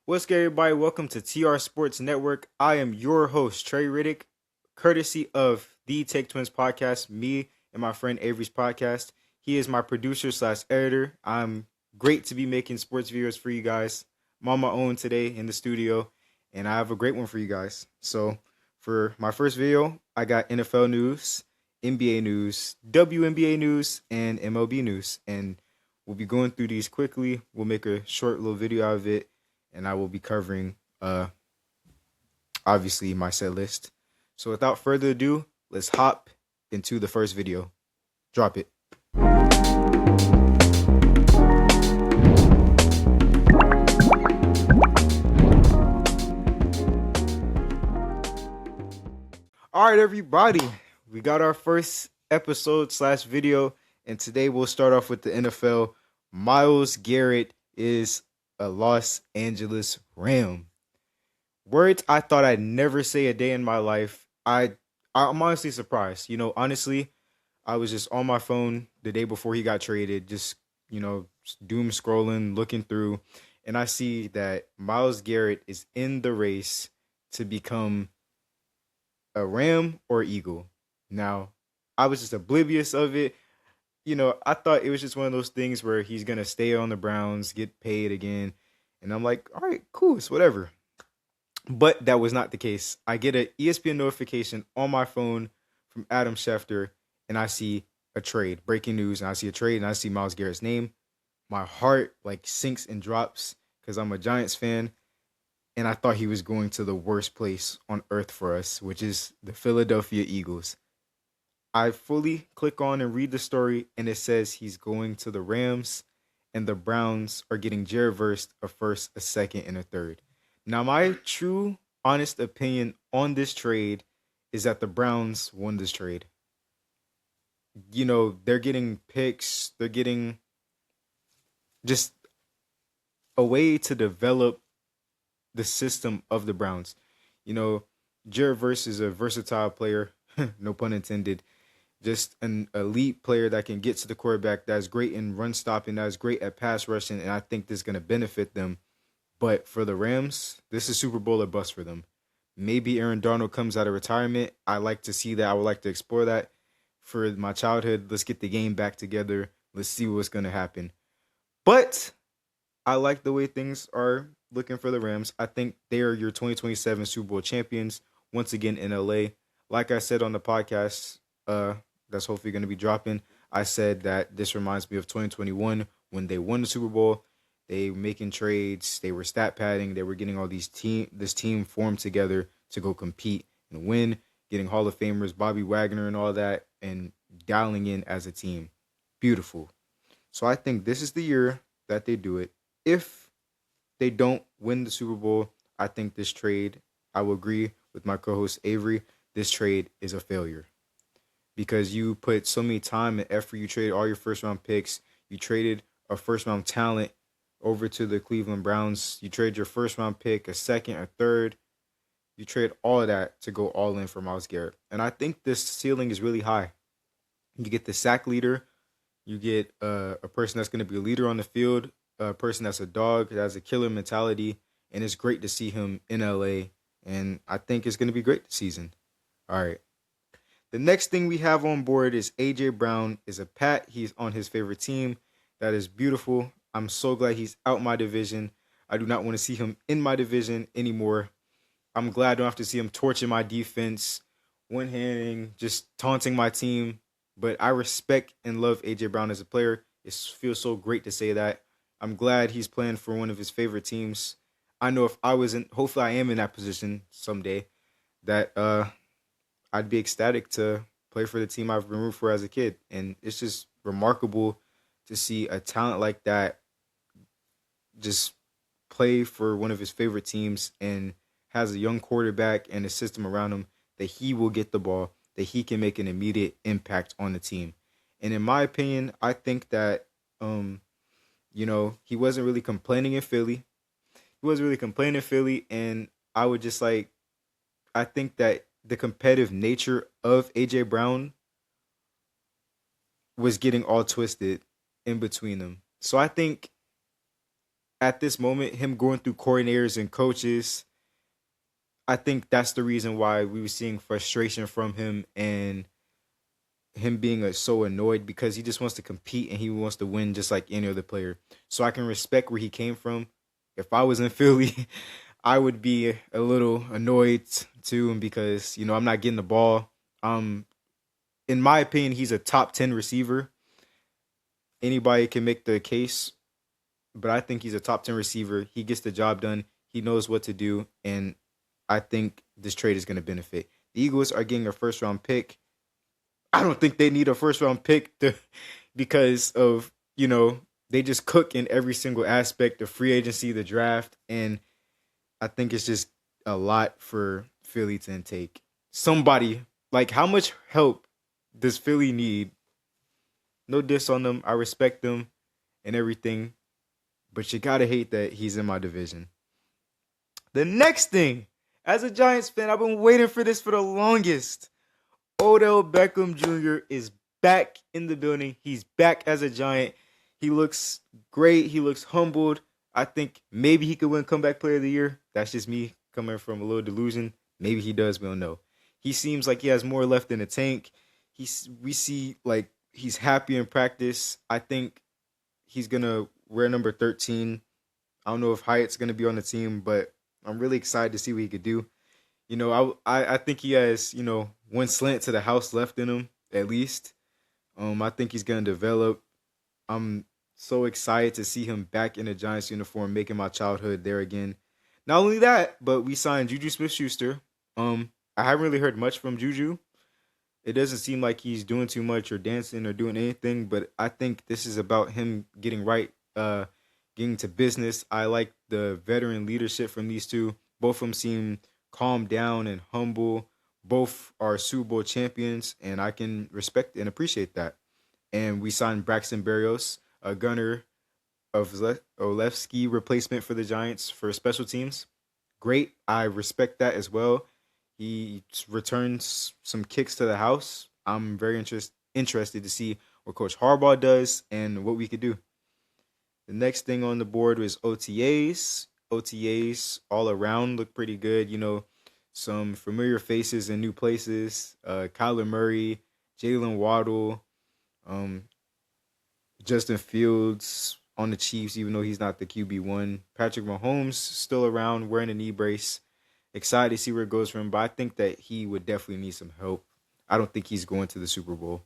What's good, everybody? Welcome to TR Sports Network. I am your host, Trey Riddick, courtesy of the Take Twins podcast, me and my friend Avery's podcast. He is my producer slash editor. I'm great to be making sports videos for you guys. I'm on my own today in the studio, and I have a great one for you guys. So, for my first video, I got NFL news, NBA news, WNBA news, and MLB news. And we'll be going through these quickly. We'll make a short little video out of it, and I will be covering obviously my set list. So without further ado, let's hop into the first video. Drop it. All right, everybody, we got our first episode slash video, and today we'll start off with the NFL. Myles Garrett is a Los Angeles Ram. Words I thought I'd never say a day in my life. I'm honestly surprised. Honestly, I was just on my phone the day before he got traded, just doom scrolling, looking through, and I see that Myles Garrett is in the race to become a Ram or Eagle. Now, I was just oblivious of it. I thought it was just one of those things where he's gonna stay on the Browns, get paid again, and I'm like, all right, cool, it's whatever. But that was not the case. I get an ESPN notification on my phone from Adam Schefter, and I see a trade, breaking news, and I see a trade, and I see Myles Garrett's name. My heart sinks and drops because I'm a Giants fan, and I thought he was going to the worst place on earth for us, which is the Philadelphia Eagles. I fully click on and read the story, and it says he's going to the Rams, and the Browns are getting Jared Verse a first, a second, and a third. Now, my true, honest opinion on this trade is that the Browns won this trade. They're getting picks. They're getting just a way to develop the system of the Browns. Jared Verse is a versatile player, no pun intended. Just an elite player that can get to the quarterback, that's great in run stopping, that's great at pass rushing, and I think this is going to benefit them. But for the Rams, this is Super Bowl or bust for them. Maybe Aaron Darnold comes out of retirement. I like to see that. I would like to explore that. For my childhood, let's get the game back together. Let's see what's going to happen. But I like the way things are looking for the Rams. I think they are your 2027 Super Bowl champions, once again in LA. Like I said on the podcast, that's hopefully going to be dropping, I said that this reminds me of 2021 when they won the Super Bowl. They were making trades. They were stat padding. They were getting all this team formed together to go compete and win, getting Hall of Famers, Bobby Wagner and all that, and dialing in as a team. Beautiful. So I think this is the year that they do it. If they don't win the Super Bowl, I think this trade, I will agree with my co-host Avery, this trade is a failure. Because you put so many time and effort, you traded all your first round picks, you traded a first round talent over to the Cleveland Browns. You trade your first round pick, a second, a third. You trade all of that to go all in for Myles Garrett. And I think this ceiling is really high. You get the sack leader. You get a person that's going to be a leader on the field, a person that's a dog, that has a killer mentality. And it's great to see him in LA. And I think it's going to be great this season. All right. The next thing we have on board is A.J. Brown is a Pat. He's on his favorite team. That is beautiful. I'm so glad he's out my division. I do not want to see him in my division anymore. I'm glad I don't have to see him torching my defense, one-handing, just taunting my team. But I respect and love A.J. Brown as a player. It feels so great to say that. I'm glad he's playing for one of his favorite teams. I know if I was in, hopefully I am in that position someday, that I'd be ecstatic to play for the team I've been rooting for as a kid. And it's just remarkable to see a talent like that just play for one of his favorite teams and has a young quarterback and a system around him that he will get the ball, that he can make an immediate impact on the team. And in my opinion, I think that, he wasn't really complaining in Philly. He wasn't really complaining in Philly. And I would just I think that the competitive nature of A.J. Brown was getting all twisted in between them. So I think at this moment, him going through coordinators and coaches, I think that's the reason why we were seeing frustration from him and him being so annoyed because he just wants to compete and he wants to win just like any other player. So I can respect where he came from. If I was in Philly, I would be a little annoyed too because I'm not getting the ball. Um, in my opinion, he's a top 10 receiver. Anybody can make the case, but I think he's a top 10 receiver. He gets the job done. He knows what to do, and I think this trade is going to benefit. The Eagles are getting a first round pick. I don't think they need a first round pick because of, they just cook in every single aspect of free agency, the draft, and I think it's just a lot for Philly to intake. Somebody, like, how much help does Philly need? No diss on them. I respect them and everything, but you gotta hate that he's in my division. The next thing, as a Giants fan, I've been waiting for this for the longest. Odell Beckham Jr. is back in the building. He's back as a Giant. He looks great. He looks humbled. I think maybe he could win Comeback Player of the Year. That's just me coming from a little delusion. Maybe he does. We don't know. He seems like he has more left in the tank. We see like he's happy in practice. I think he's gonna wear number 13. I don't know if Hyatt's gonna be on the team, but I'm really excited to see what he could do. I think he has, one slant to the house left in him, at least. I think he's going to develop. I'm so excited to see him back in a Giants uniform, making my childhood there again. Not only that, but we signed Juju Smith-Schuster. I haven't really heard much from Juju. It doesn't seem like he's doing too much or dancing or doing anything, but I think this is about him getting right, getting to business. I like the veteran leadership from these two. Both of them seem calm down and humble. Both are Super Bowl champions, and I can respect and appreciate that. And we signed Braxton Berrios, a gunner of Olevsky replacement for the Giants for special teams. Great. I respect that as well. He returns some kicks to the house. I'm very interested to see what Coach Harbaugh does and what we could do. The next thing on the board was OTAs. OTAs all around look pretty good. Some familiar faces in new places. Kyler Murray, Jalen Waddle, Justin Fields on the Chiefs, even though he's not the QB1. Patrick Mahomes still around, wearing a knee brace. Excited to see where it goes for him, but I think that he would definitely need some help. I don't think he's going to the Super Bowl.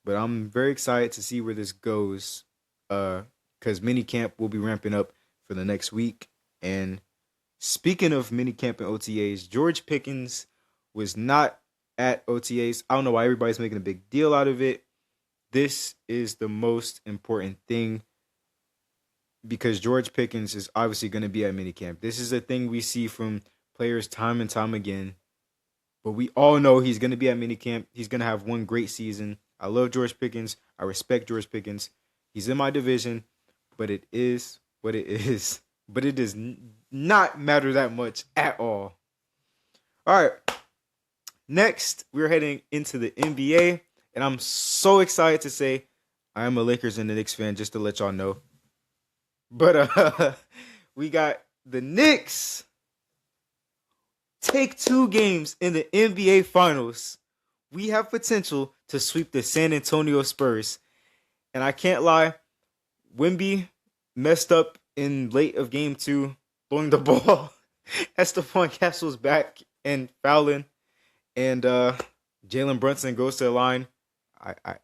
But I'm very excited to see where this goes because minicamp will be ramping up for the next week. And speaking of minicamp and OTAs, George Pickens was not at OTAs. I don't know why everybody's making a big deal out of it. This is the most important thing because George Pickens is obviously going to be at minicamp. This is a thing we see from players time and time again. But we all know he's going to be at minicamp. He's going to have one great season. I love George Pickens. I respect George Pickens. He's in my division, but it is what it is. But it does not matter that much at all. All right. Next, we're heading into the NBA, and I'm so excited to say I am a Lakers and the Knicks fan, just to let y'all know. But we got the Knicks take 2 games in the NBA Finals. We have potential to sweep the San Antonio Spurs. And I can't lie, Wemby messed up in late of game 2, throwing the ball at Stephon Castle's back and fouling. And Jalen Brunson goes to the line.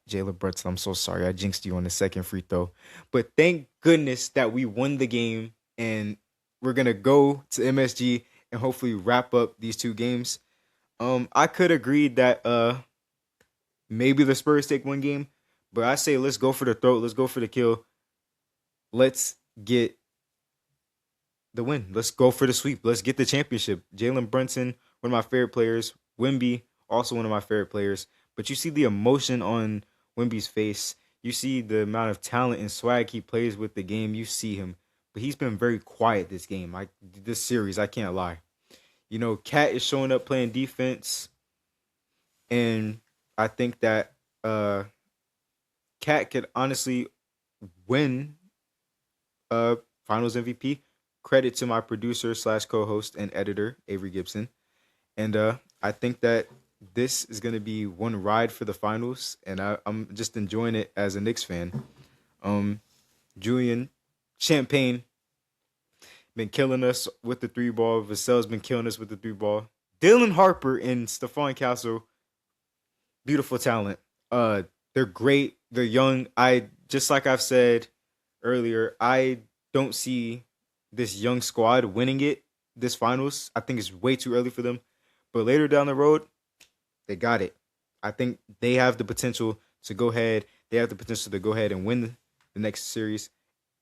Jalen Brunson, I'm so sorry. I jinxed you on the second free throw. But thank goodness that we won the game. And we're going to go to MSG and hopefully wrap up these 2 games. I could agree that maybe the Spurs take 1 game. But I say let's go for the throat. Let's go for the kill. Let's get the win. Let's go for the sweep. Let's get the championship. Jalen Brunson, one of my favorite players. Wemby, also one of my favorite players. But you see the emotion on Wemby's face. You see the amount of talent and swag he plays with the game. You see him. But he's been very quiet this game. This series, I can't lie. Cat is showing up playing defense. And I think that Cat could honestly win Finals MVP. Credit to my producer slash co-host and editor Avery Gibson. And I think that this is going to be one ride for the finals, and I'm just enjoying it as a Knicks fan. Um, Julian Champagne been killing us with the three ball. Vassell's been killing us with the three ball. Dylan Harper and Stephon Castle, beautiful talent. They're great. They're young. I just like I've said earlier, I don't see this young squad winning it this finals. I think it's way too early for them. But later down the road, they got it. I think they have the potential to go ahead. They have the potential to go ahead and win the next series.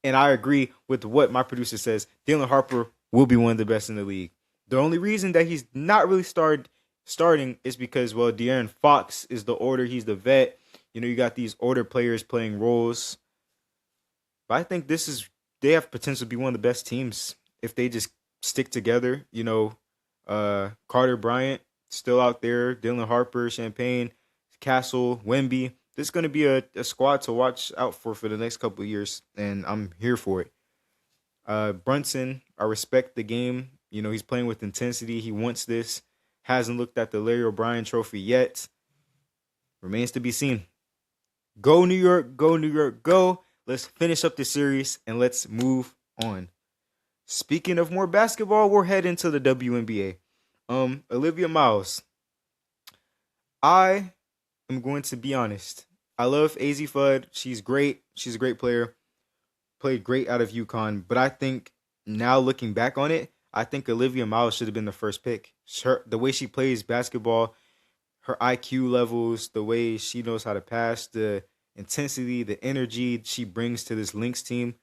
And I agree with what my producer says. Dylan Harper will be one of the best in the league. The only reason that he's not really starting is because, well, De'Aaron Fox is the older. He's the vet. You know, you got these older players playing roles. But I think they have potential to be one of the best teams if they just stick together. You know, Carter Bryant still out there, Dylan Harper, Champagne, Castle, Wemby. This is going to be a squad to watch out for the next couple of years, and I'm here for it. Brunson, I respect the game. You know, he's playing with intensity. He wants this. Hasn't looked at the Larry O'Brien trophy yet. Remains to be seen. Go New York, go New York, go. Let's finish up the series and let's move on. Speaking of more basketball, we're heading to the WNBA. Olivia Miles. I am going to be honest. I love AZ Fudd. She's great. She's a great player. Played great out of UConn. But I think now looking back on it, I think Olivia Miles should have been the first pick. The way she plays basketball, her IQ levels, the way she knows how to pass, the intensity, the energy she brings to this Lynx team.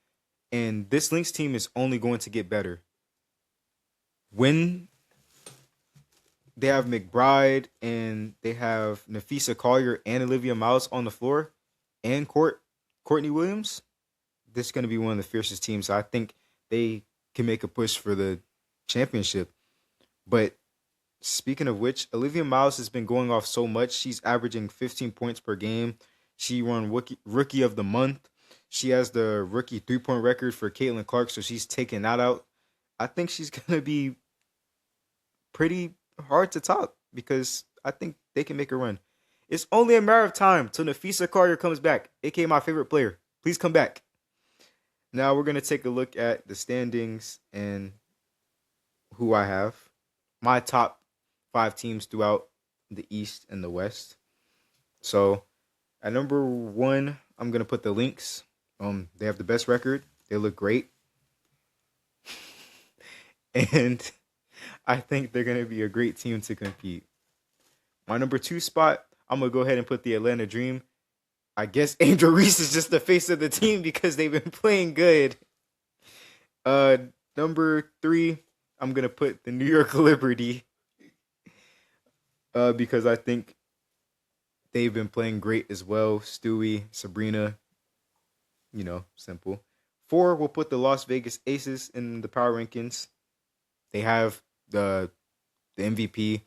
And this Lynx team is only going to get better. When they have McBride and they have Nafisa Collier and Olivia Miles on the floor and Courtney Williams, this is going to be one of the fiercest teams. I think they can make a push for the championship. But speaking of which, Olivia Miles has been going off so much. She's averaging 15 points per game. She won Rookie of the Month. She has the rookie 3-point record for Caitlin Clark, so she's taking that out. I think she's going to be pretty hard to top because I think they can make a run. It's only a matter of time till Nafisa Collier comes back, aka my favorite player. Please come back. Now we're going to take a look at the standings and who I have. My top 5 teams throughout the East and the West. So at number 1, I'm going to put the Lynx. They have the best record. They look great. And I think they're going to be a great team to compete. My number 2 spot, I'm going to go ahead and put the Atlanta Dream. I guess Angel Reese is just the face of the team because they've been playing good. Number 3, I'm going to put the New York Liberty because I think they've been playing great as well. Stewie, Sabrina, you know, simple. 4, we'll put the Las Vegas Aces in the power rankings. They have the MVP.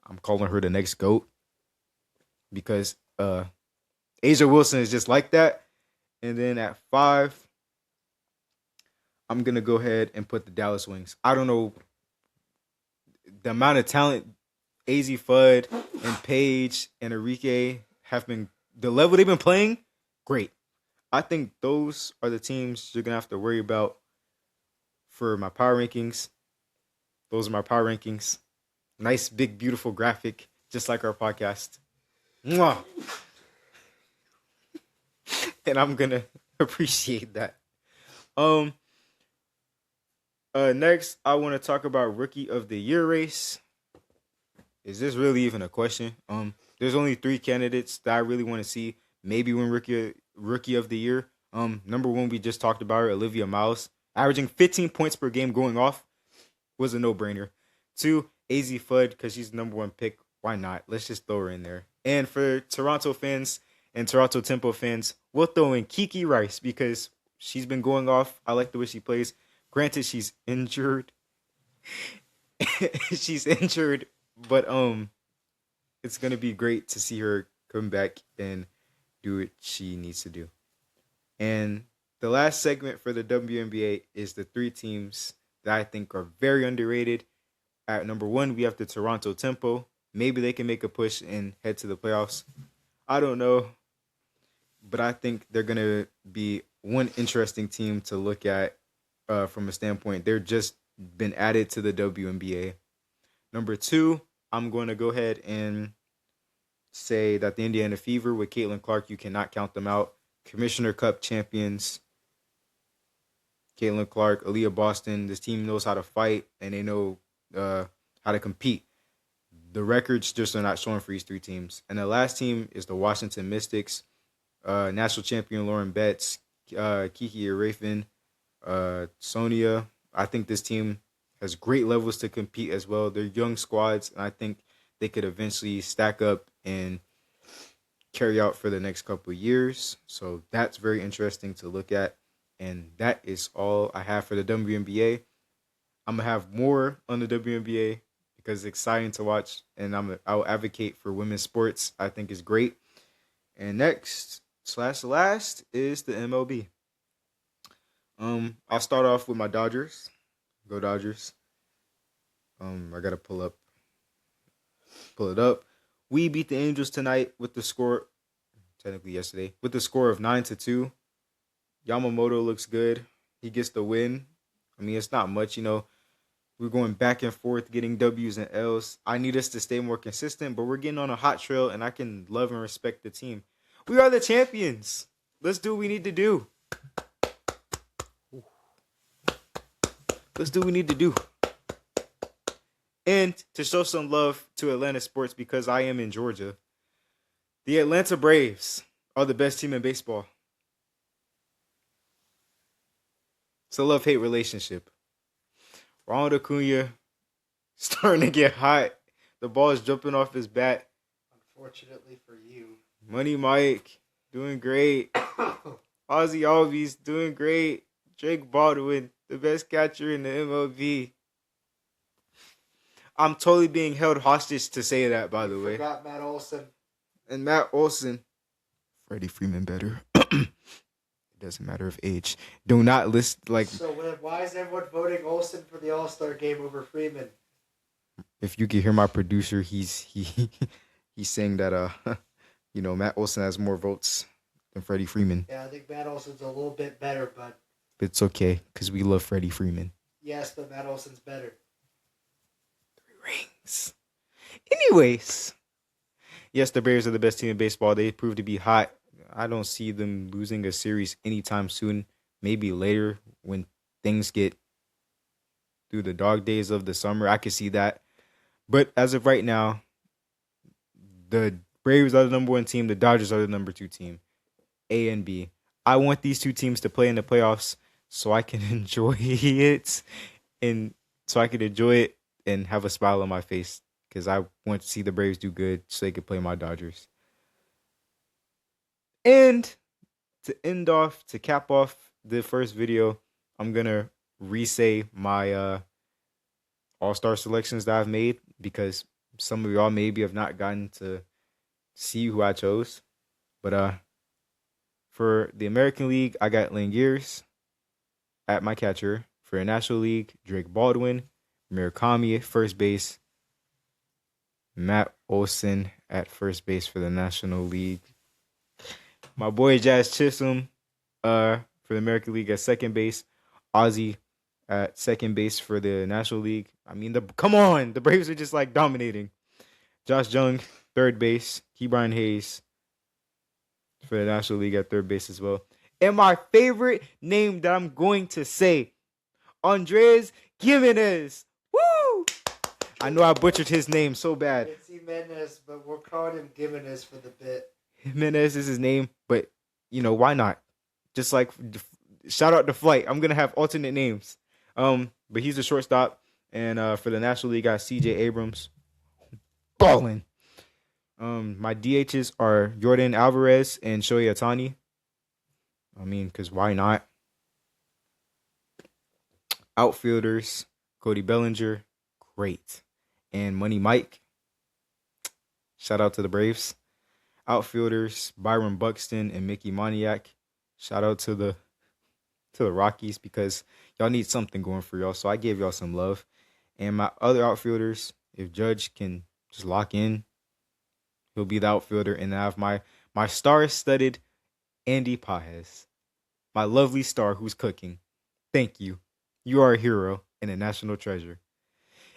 I'm calling her the next GOAT because Asia Wilson is just like that. And then at 5, I'm going to go ahead and put the Dallas Wings. I don't know the amount of talent AZ Fudd and Paige and Enrique have been, the level they've been playing, great. I think those are the teams you're going to have to worry about for my power rankings. Those are my power rankings. Nice, big, beautiful graphic, just like our podcast. Mwah! And I'm going to appreciate that. Next, I want to talk about Rookie of the Year race. Is this really even a question? There's only 3 candidates that I really want to see maybe win Rookie of the Year. Number 1, we just talked about her, Olivia Miles, averaging 15 points per game going off, was a no-brainer. 2, AZ Fudd, because she's the number 1 pick. Why not? Let's just throw her in there. And for Toronto fans and Toronto Tempo fans, we'll throw in Kiki Rice because she's been going off. I like the way she plays. Granted, she's injured. She's injured, but it's gonna be great to see her come back and do what she needs to do. And The last segment for the WNBA is the three teams that I think are very underrated. At number one, we have the Toronto Tempo. Maybe they can make a push and head to the playoffs. I don't know, but I think they're gonna be one interesting team to look at from a standpoint. They're just been added to the WNBA. Number two, I'm going to go ahead and say that the Indiana Fever with Caitlin Clark, you cannot count them out. Commissioner Cup champions, Caitlin Clark, Aaliyah Boston. This team knows how to fight and they know how to compete. The records just are not showing for these three teams. And the last team is the Washington Mystics. National champion Lauren Betts, Kiki Arafin, Sonia. I think this team has great levels to compete as well. They're young squads, and I think they could eventually stack up and carry out for the next couple of years. So that's very interesting to look at. And that is all I have for the WNBA. I'm gonna have more on the WNBA because it's exciting to watch, and I'll advocate for women's sports. I think is great. And next / last is the MLB. I'll start off with my Dodgers. Go Dodgers. I gotta pull it up. We beat the Angels tonight with the score, technically yesterday, with the score of 9-2. Yamamoto looks good. He gets the win. I mean, it's not much, We're going back and forth, getting W's and L's. I need us to stay more consistent, but we're getting on a hot trail, and I can love and respect the team. We are the champions. Let's do what we need to do. Let's do what we need to do. And to show some love to Atlanta sports because I am in Georgia, the Atlanta Braves are the best team in baseball. It's a love-hate relationship. Ronald Acuna starting to get hot. The ball is jumping off his bat. Unfortunately for you. Money Mike, doing great. Ozzy Albies, doing great. Drake Baldwin, the best catcher in the MLB. I'm totally being held hostage to say that, by the way. Forgot Matt Olson. And Matt Olson. Freddie Freeman better. It doesn't matter of age. Do not list like. So why is everyone voting Olson for the All-Star game over Freeman? If you can hear my producer, he's saying that Matt Olson has more votes than Freddie Freeman. Yeah, I think Matt Olson's a little bit better, but it's okay because we love Freddie Freeman. Yes, but Matt Olson's better. 3 rings. Anyways, yes, the Braves are the best team in baseball. They prove to be hot. I don't see them losing a series anytime soon. Maybe later when things get through the dog days of the summer. I can see that. But as of right now, the Braves are the number 1 team. The Dodgers are the number 2 team. A and B. I want these 2 teams to play in the playoffs so I can enjoy it and have a smile on my face because I want to see the Braves do good so they can play my Dodgers. And to cap off the first video, I'm going to re-say my all-star selections that I've made because some of y'all maybe have not gotten to see who I chose. But for the American League, I got Langiers at my catcher. For the National League, Drake Baldwin, Murakami at first base, Matt Olson at first base for the National League. My boy Jazz Chisholm for the American League at second base. Ozzy at second base for the National League. I mean, come on. The Braves are just like dominating. Josh Jung, third base. Ke'Bryan Hayes for the National League at third base as well. And my favorite name that I'm going to say, Andres Gimenez. Woo! I know I butchered his name so bad. It's Jimenez, but we're calling him Gimenez for the bit. Jimenez is his name, but, why not? Just like, shout out to Flight. I'm going to have alternate names. But he's a shortstop. And for the National League, I got C.J. Abrams. Balling. My DHs are Jordan Alvarez and Shohei Ohtani. I mean, because why not? Outfielders, Cody Bellinger. Great. And Money Mike. Shout out to the Braves. Outfielders, Byron Buxton and Mickey Moniak. Shout out to the to the Rockies because y'all need something going for y'all. So I gave y'all some love. And my other outfielders, if Judge can just lock in, he'll be the outfielder. And I have my star-studded Andy Pajes, my lovely star who's cooking. Thank you. You are a hero and a national treasure.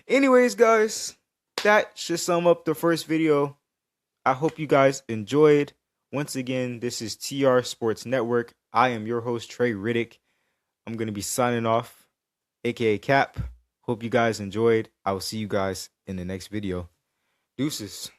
Anyways, guys, that should sum up the first video. I hope you guys enjoyed. Once again, this is TR Sports Network. I am your host, Trey Riddick. I'm going to be signing off, aka Cap. Hope you guys enjoyed. I will see you guys in the next video. Deuces.